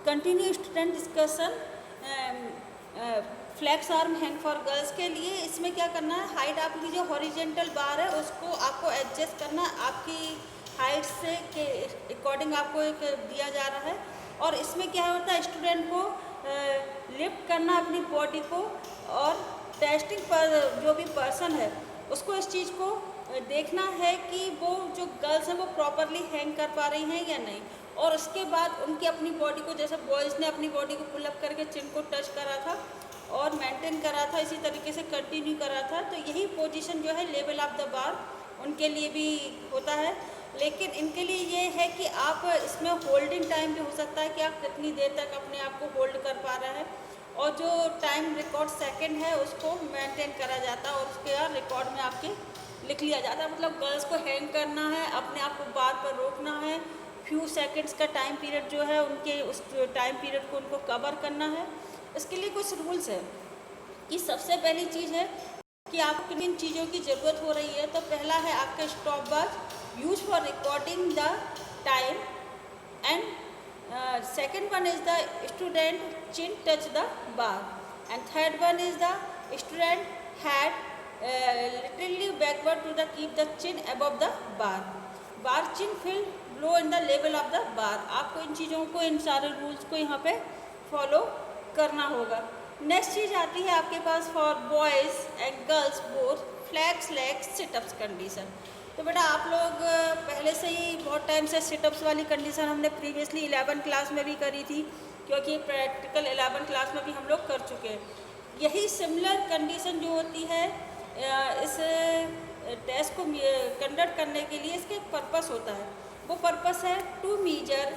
Continue student discussion flex arm hang for girls के लिए इसमें क्या करना है, हाइट आपकी जो हॉरिजेंटल बार है उसको आपको एडजस्ट करना है, आपकी हाइट से के अकॉर्डिंग आपको एक दिया जा रहा है। और इसमें क्या होता है, स्टूडेंट को लिफ्ट करना अपनी बॉडी को, और टेस्टिंग पर जो भी पर्सन है उसको इस चीज़ को देखना है कि वो जो गर्ल्स हैं वो प्रॉपरली हैंग कर पा रही हैं या नहीं। और उसके बाद उनकी अपनी बॉडी को, जैसे बॉयज़ ने अपनी बॉडी को पुल अप करके चिन को टच करा था और मेंटेन करा था, इसी तरीके से कंटिन्यू करा था, तो यही पोजीशन जो है लेवल ऑफ द बार उनके लिए भी होता है। लेकिन इनके लिए ये है कि आप इसमें होल्डिंग टाइम भी हो सकता है कि आप कितनी देर तक अपने आप को होल्ड कर पा रहे हैं, और जो टाइम रिकॉर्ड सेकंड है उसको मेंटेन करा जाता है और उसके बाद रिकॉर्ड में आपके लिख लिया जाता है। मतलब गर्ल्स को हैंग करना है, अपने आप को बार पर रोकना है, फ्यू सेकंड्स का टाइम पीरियड जो है उनके उस टाइम पीरियड को उनको कवर करना है। इसके लिए कुछ रूल्स है कि सबसे पहली चीज़ है कि आपको किन चीज़ों की ज़रूरत हो रही है। तो पहला है आपका stop watch use for recording the time, and second one is the student chin touch the bar, and third one is the student head literally backward to the keep the chin above the bar. bar chin fill blow in the level of the bar. आपको इन चीज़ों को, इन सारे rules को यहाँ पे follow करना होगा। Next चीज़ आती है आपके पास for boys and girls both flex leg situps condition. तो बेटा आप लोग पहले से ही बहुत टाइम से सिटअप्स वाली कंडीशन हमने प्रीवियसली 11 क्लास में भी करी थी, क्योंकि प्रैक्टिकल 11 क्लास में भी हम लोग कर चुके हैं। यही सिमिलर कंडीशन जो होती है इस टेस्ट को कंडक्ट करने के लिए, इसका एक पर्पस होता है। वो पर्पस है to measure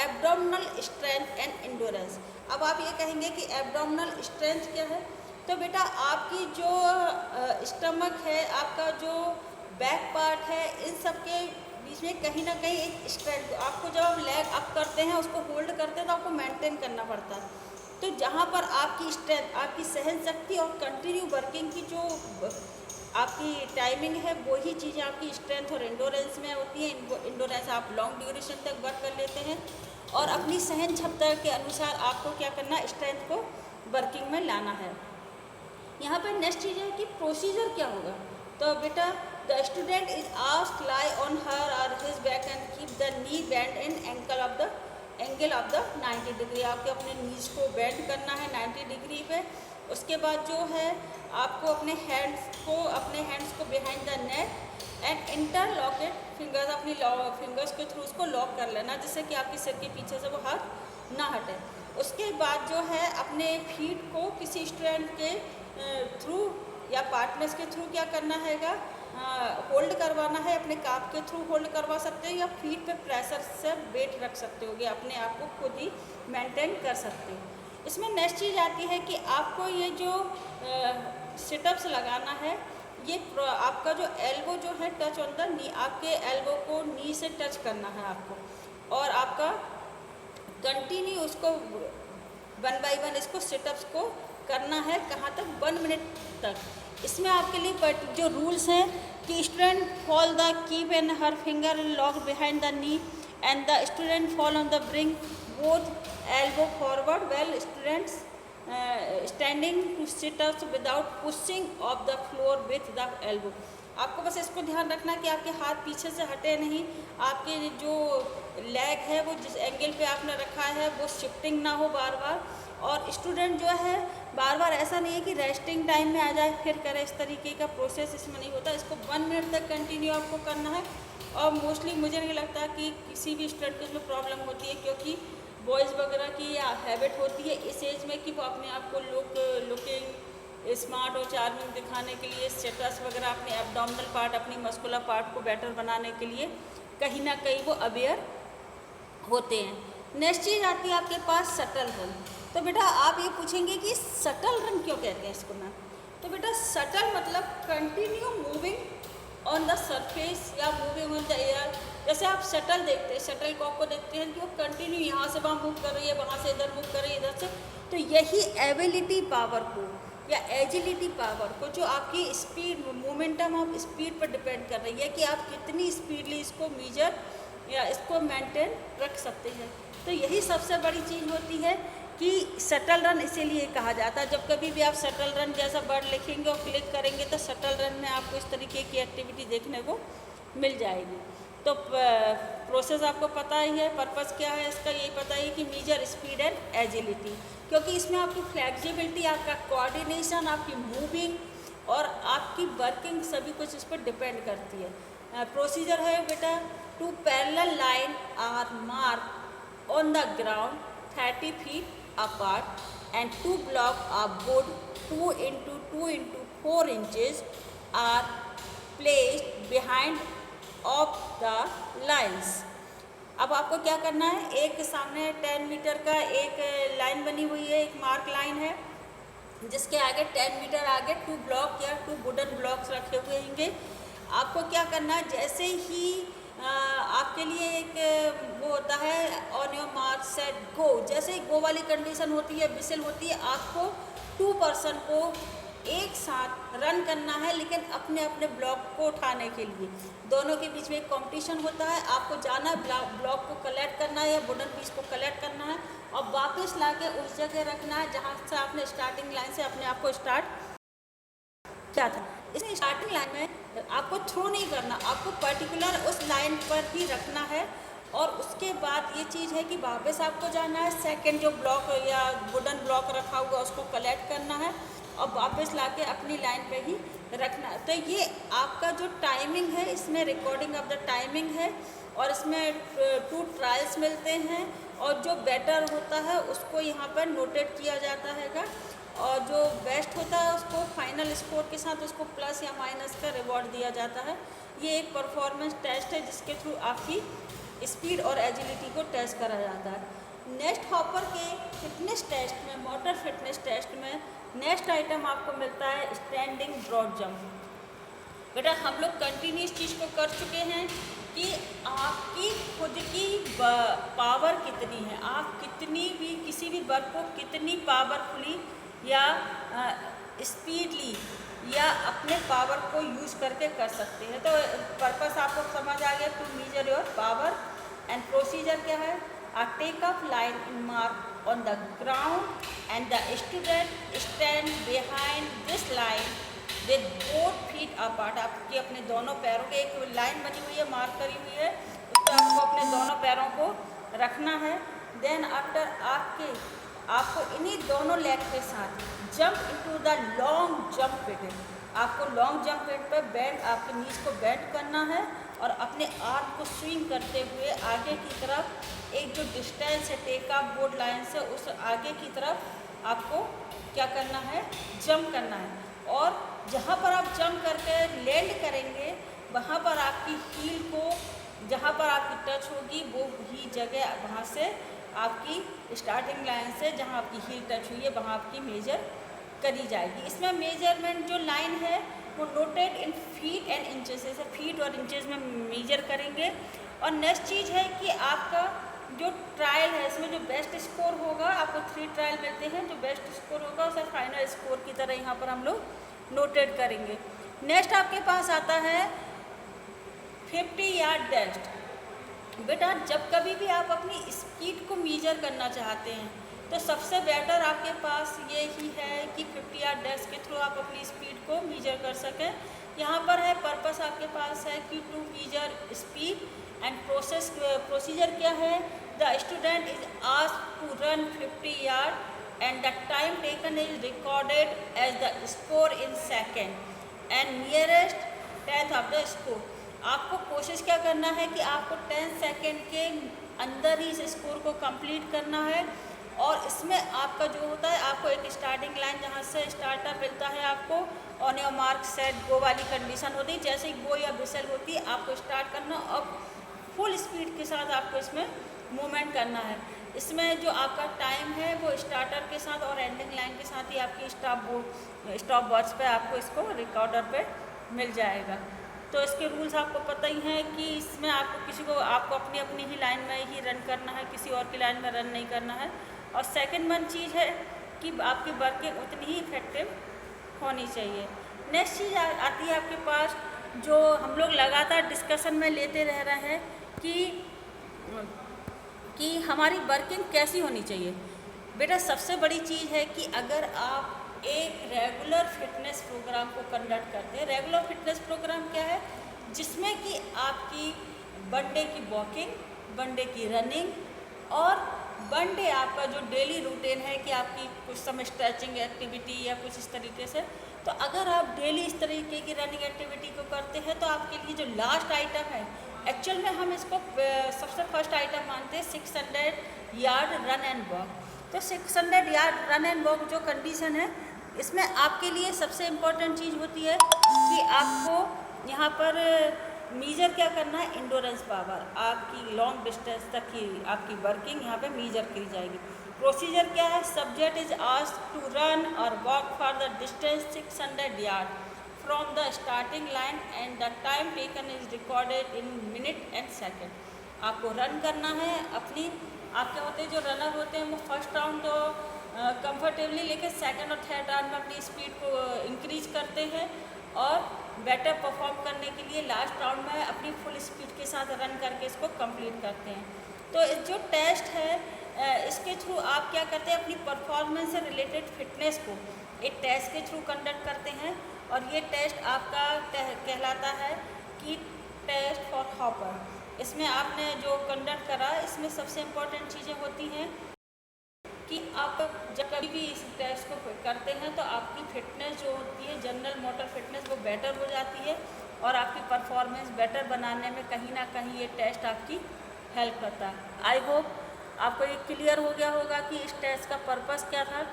abdominal strength and endurance. अब आप ये कहेंगे कि एब्डोमिनल स्ट्रेंथ क्या है, तो बेटा आपकी जो स्टमक है, आपका जो बैक पार्ट है, इन सब के बीच में कहीं ना कहीं एक स्ट्रेंथ, आपको जब आप लेग अप करते हैं उसको होल्ड करते हैं तो आपको मेंटेन करना पड़ता है। तो जहाँ पर आपकी स्ट्रेंथ, आपकी सहन शक्ति और कंटिन्यू वर्किंग की जो आपकी टाइमिंग है, वही चीज़ें आपकी स्ट्रेंथ और एंडोरेंस में होती है। एंडोरेंस आप लॉन्ग ड्यूरेशन तक वर्क कर लेते हैं, और अपनी सहन क्षमता के अनुसार आपको क्या करना है, स्ट्रेंथ को वर्किंग में लाना है। यहाँ पर नेक्स्ट चीज़ है कि प्रोसीजर क्या होगा। तो बेटा the student is asked lie on her or his back and keep the knee bend in angle of the 90 degree. आपके अपने नीज को बेंड करना है 90 डिग्री पे। उसके बाद जो है आपको अपने हैंड्स को behind the neck and interlocked fingers, अपनी फिंगर्स के थ्रू उसको लॉक कर लेना, जिससे कि आपके सिर के पीछे से वो हाथ ना हटे। उसके बाद जो है अपने फीट को किसी स्टूडेंट के थ्रू या पार्टनर्स के थ्रू क्या करना हैगा, होल्ड करवाना है। अपने काफ के थ्रू होल्ड करवा सकते हैं, या फीट पे प्रेशर से वेट रख सकते होगे, अपने आप को खुद ही मेंटेन कर सकते हो। इसमें नेक्स्ट चीज़ आती है कि आपको ये जो सिटअप्स लगाना है, ये आपका जो एल्बो जो है टच ऑन द नी, आपके एल्बो को नी से टच करना है आपको, और आपका कंटिन्यू उसको 1 बाय 1 इसको सिटअप्स को करना है। कहाँ तक, 1 मिनट तक। इसमें आपके लिए जो रूल्स हैं कि student fall the keep and her finger lock behind the knee, and the student fall on the bring both elbow forward well students standing to situps without pushing off the floor with the elbow. आपको बस इसको ध्यान रखना कि आपके हाथ पीछे से हटे नहीं, आपके जो लेग है वो जिस एंगल पे आपने रखा है वो शिफ्टिंग ना हो बार बार। और स्टूडेंट जो है बार बार ऐसा नहीं है कि रेस्टिंग टाइम में आ जाए फिर करे, इस तरीके का प्रोसेस इसमें नहीं होता। इसको 1 मिनट तक कंटिन्यू आपको करना है। और मोस्टली मुझे नहीं लगता कि किसी भी स्टूडेंट को इसमें प्रॉब्लम होती है, क्योंकि बॉयज़ वगैरह की हैबिट होती है इस एज में कि वो अपने आप को लुकिंग स्मार्ट और चार्मिंग दिखाने के लिए स्टेटस वगैरह, अपने एब्डोमिनल पार्ट, अपनी मस्कुलर पार्ट को बेटर बनाने के लिए कहीं ना कहीं वो अवेयर होते हैं। नेक्स्ट चीज़ आती है आपके पास सटल रन। तो बेटा आप ये पूछेंगे कि सटल रन क्यों कहते हैं इसको ना, तो बेटा सटल मतलब continue moving on the surface या मूविंग ऑन द एयर। जैसे आप शटल देखते हैं, शटल कॉक को देखते हैं कि वो कंटिन्यू यहाँ से वहाँ मूव कर रही है, वहाँ से इधर मूव कर रही है, इधर से। तो यही एबिलिटी पावर को या एजिलिटी पावर को, जो आपकी स्पीड मोमेंटम ऑफ स्पीड पर डिपेंड कर रही है कि आप कितनी स्पीडली इसको मेजर या इसको मेंटेन रख सकते हैं। तो यही सबसे बड़ी चीज़ होती है कि शटल रन इसीलिए कहा जाता है। जब कभी भी आप शटल रन जैसा वर्ड लिखेंगे और क्लिक करेंगे तो शटल रन में आपको इस तरीके की एक्टिविटी देखने को मिल जाएगी। तो प्रोसेस आपको पता ही है, पर्पस क्या है इसका, यही पता है कि मेजर स्पीड एंड एजिलिटी, क्योंकि इसमें आपकी फ्लेक्सिबिलिटी, आपका कोऑर्डिनेशन, आपकी मूविंग और आपकी वर्किंग सभी कुछ इस पर डिपेंड करती है। प्रोसीजर है बेटा, 2 parallel line are mark on the ground 30 feet apart and 2 blocks are board 2 into 2 into 4 inches are placed behind of the lines। अब आपको क्या करना है, एक सामने 10 मीटर का एक लाइन बनी हुई है, एक मार्क लाइन है जिसके आगे 10 मीटर आगे 2 ब्लॉक या 2 वुडन ब्लॉक्स रखे हुए होंगे। आपको क्या करना है, जैसे ही आपके लिए एक वो होता है on your mark set go, जैसे ही गो वाली कंडीशन होती है, विसल होती है, आपको 2 पर्सन को एक साथ रन करना है, लेकिन अपने अपने ब्लॉक को उठाने के लिए दोनों के बीच में एक कंपटीशन होता है। आपको जाना है, ब्लॉक को कलेक्ट करना है या वुडन पीस को कलेक्ट करना है और वापस लाके उस जगह रखना है जहाँ से आपने स्टार्टिंग लाइन से अपने आप को स्टार्ट किया था। इसमें स्टार्टिंग लाइन में आपको थ्रो नहीं करना, आपको पर्टिकुलर उस लाइन पर ही रखना है और उसके बाद ये चीज़ है कि वापस आपको जाना है, सेकंड जो ब्लॉक या वुडन ब्लॉक रखा हुआ उसको कलेक्ट करना है और वापस लाके अपनी लाइन पे ही रखना है। तो ये आपका जो टाइमिंग है, इसमें रिकॉर्डिंग ऑफ द टाइमिंग है और इसमें 2 ट्रायल्स मिलते हैं और जो बेटर होता है उसको यहाँ पर नोटेट किया जाता है और जो बेस्ट होता है उसको फाइनल स्कोर के साथ उसको प्लस या माइनस का रिवॉर्ड दिया जाता है। ये एक परफॉर्मेंस टेस्ट है जिसके थ्रू आपकी स्पीड और एजिलिटी को टेस्ट करा जाता है। नेक्स्ट हॉपर के फिटनेस टेस्ट में, मोटर फिटनेस टेस्ट में नेक्स्ट आइटम आपको मिलता है स्टैंडिंग ब्रॉड जंप। बेटा हम लोग कंटिन्यूस चीज़ को कर चुके हैं कि आपकी खुद की पावर कितनी है, आप कितनी भी किसी भी वर्क को कितनी पावरफुली या स्पीडली या अपने पावर को यूज़ करके कर सकते हैं। तो पर्पस आपको समझ आ गया, to measure your power and procedure क्या है, take up line in mark on the ground and the student stand behind this line with both feet apart. आपकी अपने दोनों पैरों के एक लाइन बनी हुई है, मार्क करी हुई है, उस पर आपको अपने दोनों पैरों को रखना है। देन आफ्टर आपको इन्हीं दोनों लेग के साथ jump into the long jump pit. आपको लॉन्ग जंप पिट पर बैंड, आपके नीज को बैंड करना है और अपने आर्म को स्विंग करते हुए आगे की तरफ एक जो डिस्टेंस है टेक ऑफ बोर्ड लाइन से उस आगे की तरफ आपको क्या करना है, जंप करना है। और जहाँ पर आप जंप करके लैंड करेंगे वहाँ पर आपकी हील को, जहाँ पर आपकी टच होगी वो ही जगह वहाँ से आपकी स्टार्टिंग लाइन से जहाँ आपकी हील टच हुई है वहाँ आपकी मेजर करी जाएगी। इसमें मेजरमेंट जो लाइन है वो noted in feet and inches, जैसे फीट और इंचेस में मेजर करेंगे। और नेक्स्ट चीज़ है कि आपका जो ट्रायल है इसमें जो बेस्ट स्कोर होगा, आपको 3 ट्रायल मिलते हैं, जो बेस्ट स्कोर होगा उसे फाइनल स्कोर की तरह यहाँ पर हम लोग नोटेड करेंगे। नेक्स्ट आपके पास आता है 50 यार्ड डेस्ट। बेटा जब कभी भी आप अपनी स्पीड को मेजर करना चाहते हैं तो सबसे बेटर आपके पास ये ही है कि 50 यार्ड डेस्ट के थ्रू आप अपनी स्पीड को मेजर कर सकें। यहाँ पर है पर्पस आपके पास है कि to measure speed and procedure क्या है, the student is asked to run 50 yard and the time taken is recorded as the score in second and nearest 10th of the score. आपको कोशिश क्या करना है कि आपको 10 सेकेंड के अंदर ही इस स्कोर को कंप्लीट करना है। और इसमें आपका जो होता है, आपको एक स्टार्टिंग लाइन जहाँ से स्टार्टर मिलता है, आपको on your mark set go वाली कंडीशन होती है, जैसे ही गो या विसल होती है आपको स्टार्ट करना और फुल स्पीड के साथ आपको इसमें मूवमेंट करना है। इसमें जो आपका टाइम है वो स्टार्टर के साथ और एंडिंग लाइन के साथ ही आपकी स्टॉप वॉच पे आपको इसको रिकॉर्डर पे मिल जाएगा। तो इसके रूल्स आपको पता ही हैं कि इसमें आपको अपनी अपनी ही लाइन में ही रन करना है, किसी और की लाइन में रन नहीं करना है। और सेकंड वन चीज़ है कि आपकी वर्किंग उतनी ही इफेक्टिव होनी चाहिए। नेक्स्ट चीज़ आती है आपके पास जो हम लोग लगातार डिस्कशन में लेते रह रहे हैं कि कि हमारी वर्किंग कैसी होनी चाहिए। बेटा सबसे बड़ी चीज़ है कि अगर आप एक रेगुलर फिटनेस प्रोग्राम को कंडक्ट करते हैं, रेगुलर फिटनेस प्रोग्राम क्या है, जिसमें कि आपकी वन डे की वॉकिंग, वन डे की रनिंग और वन डे आपका जो डेली रूटीन है कि आपकी कुछ समय स्ट्रेचिंग एक्टिविटी या कुछ इस तरीके से, तो अगर आप डेली इस तरीके की रनिंग एक्टिविटी को करते हैं तो आपके लिए जो लास्ट आइटम है, एक्चुअल में हम इसको सबसे फर्स्ट आइटम मानते हैं 600 यार्ड रन एंड वॉक। तो 600 यार्ड रन एंड वॉक जो कंडीशन है, इसमें आपके लिए सबसे इम्पोर्टेंट चीज़ होती है कि आपको यहाँ पर मीजर क्या करना है, इंडोरेंस पावर, आपकी लॉन्ग डिस्टेंस तक की आपकी वर्किंग यहाँ पे मीजर की जाएगी। प्रोसीजर क्या है, subject is asked to run or walk for the distance 600 yard from the starting line and the time taken is recorded in minute and second. आपको रन करना है अपनी, आपके होते हैं जो रनर होते हैं वो फर्स्ट राउंड तो कंफर्टेबली लेके सेकंड और थर्ड राउंड में अपनी स्पीड को इंक्रीज करते हैं और बेटर परफॉर्म करने के लिए लास्ट राउंड में अपनी फुल स्पीड के साथ रन करके इसको कंप्लीट करते हैं। तो जो टेस्ट है इसके थ्रू आप क्या करते हैं, अपनी परफॉर्मेंस से रिलेटेड फिटनेस को एक टेस्ट के थ्रू कंडक्ट करते हैं और ये टेस्ट आपका कहलाता है कि टेस्ट फॉर हॉपर। इसमें आपने जो कंडक्ट करा, इसमें सबसे इम्पोर्टेंट चीज़ें होती हैं कि आप जब कभी भी इस टेस्ट को करते हैं तो आपकी फिटनेस जो होती है, जनरल मोटर फिटनेस, वो बेटर हो जाती है और आपकी परफॉर्मेंस बेटर बनाने में कहीं ना कहीं ये टेस्ट आपकी हेल्प करता है। आई होप आपको ये क्लियर हो गया होगा कि इस टेस्ट का पर्पस क्या था।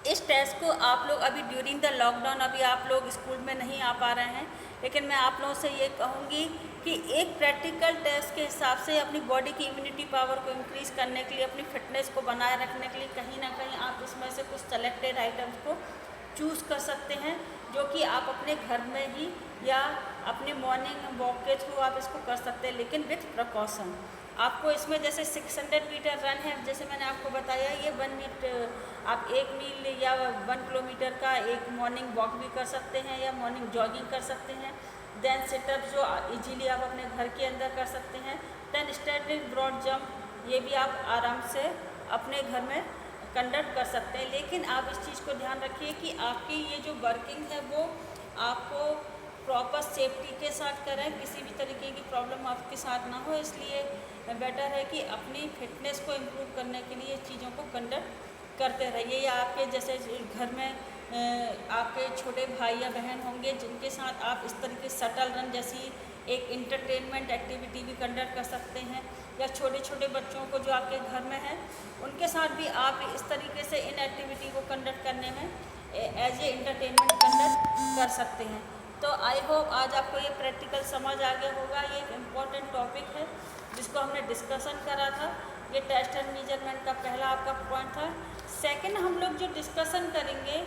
इस टेस्ट को आप लोग अभी ड्यूरिंग द लॉकडाउन, अभी आप लोग स्कूल में नहीं आ पा रहे हैं, लेकिन मैं आप लोगों से ये कहूँगी कि एक प्रैक्टिकल टेस्ट के हिसाब से अपनी बॉडी की इम्यूनिटी पावर को इंक्रीज़ करने के लिए, अपनी फिटनेस को बनाए रखने के लिए कहीं ना कहीं आप इसमें से कुछ सेलेक्टेड आइटम्स को चूज़ कर सकते हैं, जो कि आप अपने घर में ही या अपने मॉर्निंग वॉक के थ्रू आप इसको कर सकते हैं, लेकिन विथ प्रिकॉशन। आपको इसमें जैसे 600 मीटर रन है, जैसे मैंने आपको बताया, ये 1 मील आप 1 मील या 1 किलोमीटर का एक मॉर्निंग वॉक भी कर सकते हैं या मॉर्निंग जॉगिंग कर सकते हैं। देन सिटअप जो इजीली आप अपने घर के अंदर कर सकते हैं। देन स्टैंडिंग ब्रॉड जंप, ये भी आप आराम से अपने घर में कंडक्ट कर सकते हैं, लेकिन आप इस चीज़ को ध्यान रखिए कि आपकी ये जो वर्किंग है वो आपको प्रॉपर सेफ्टी के साथ करें, किसी भी तरीके की प्रॉब्लम आपके साथ ना हो। इसलिए बेटर है कि अपनी फिटनेस को इम्प्रूव करने के लिए चीज़ों को कंडक्ट करते रहिए। या आपके जैसे घर में आपके छोटे भाई या बहन होंगे जिनके साथ आप इस तरीके शटल रन जैसी एक इंटरटेनमेंट एक्टिविटी भी कंडक्ट कर सकते हैं, या छोटे छोटे बच्चों को जो आपके घर में हैं उनके साथ भी आप इस तरीके से इन एक्टिविटी को कंडक्ट करने में एज ए इंटरटेनमेंट कंडक्ट कर सकते हैं। तो आई होप आज आपको ये प्रैक्टिकल समझ आ गया होगा। ये एक इम्पॉर्टेंट टॉपिक है जिसको हमने डिस्कशन करा था। ये टेस्ट एंड मेजरमेंट का पहला आपका पॉइंट था। सेकंड हम लोग जो डिस्कशन करेंगे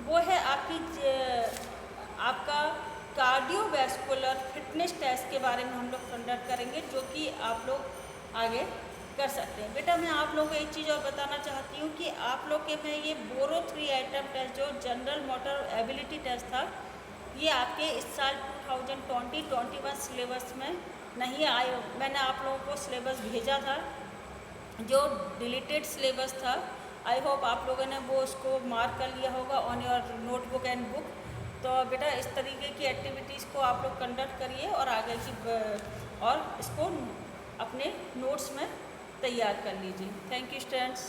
वो है आपका कार्डियोवैस्कुलर फिटनेस टेस्ट के बारे में हम लोग कंडक्ट करेंगे, जो कि आप लोग आगे कर सकते हैं। बेटा मैं आप लोगों को एक चीज़ और बताना चाहती हूँ कि आप लोग के में ये बोरो 3 आइटम टेस्ट जो जनरल मोटर एबिलिटी टेस्ट था, ये आपके इस साल 2020-21 सिलेबस में नहीं आए। मैंने आप लोगों को सिलेबस भेजा था जो डिलीटेड सिलेबस था। आई होप आप लोगों ने वो उसको मार्क कर लिया होगा on your notebook and book. तो बेटा इस तरीके की एक्टिविटीज़ को आप लोग कंडक्ट करिए और आगे की और इसको अपने नोट्स में तैयार कर लीजिए। Thank you students.